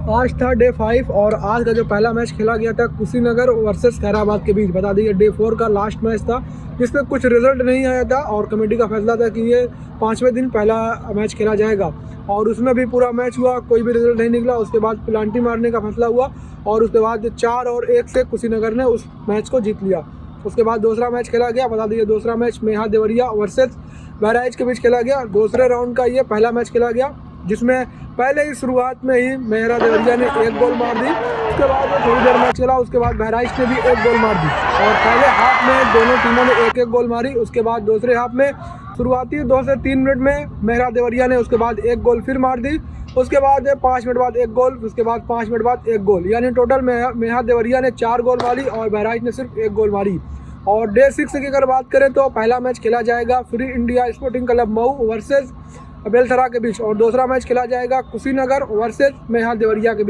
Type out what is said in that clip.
आज था डे 5 और आज का जो पहला मैच खेला गया था कुशीनगर वर्सेस खैराबाद के बीच। बता दीजिए डे 4 का लास्ट मैच था जिसमें कुछ रिजल्ट नहीं आया था और कमेटी का फैसला था कि ये 5वें दिन पहला मैच खेला जाएगा और उसमें भी पूरा मैच हुआ, कोई भी रिजल्ट नहीं निकला। उसके बाद पेनाल्टी मारने का फैसला हुआ और उसके बाद 4-1 से कुशीनगर ने उस मैच को जीत लिया। उसके बाद दूसरा मैच खेला गया। बता दीजिए दूसरा मैच मेहा देवरिया वर्सेस बहराइच के बीच खेला गया। दूसरे राउंड का ये पहला मैच खेला गया जिसमें पहले ही शुरुआत में ही मेहरा देवरिया ने 1 गोल मार दी। उसके बाद थोड़ी देर मैच चला, उसके बाद बहराइच ने भी 1 गोल मार दी और पहले हाफ में दोनों टीमों ने 1-1 गोल मारी। उसके बाद दूसरे हाफ में शुरुआती 2 से 3 मिनट में मेहरा देवरिया ने उसके बाद 1 गोल फिर मार दी। उसके बाद 5 मिनट बाद 1 गोल, उसके बाद 5 मिनट बाद 1 गोल, यानी टोटल मेहा देवरिया ने 4 गोल मारी और बहराइच ने सिर्फ 1 गोल मारी। और डे 6 की अगर बात करें तो पहला मैच खेला जाएगा free India sporting club Mau versus Belthara के बीच और दूसरा मैच खेला जाएगा कुशीनगर वर्सेस मेहा देवरिया के बीच।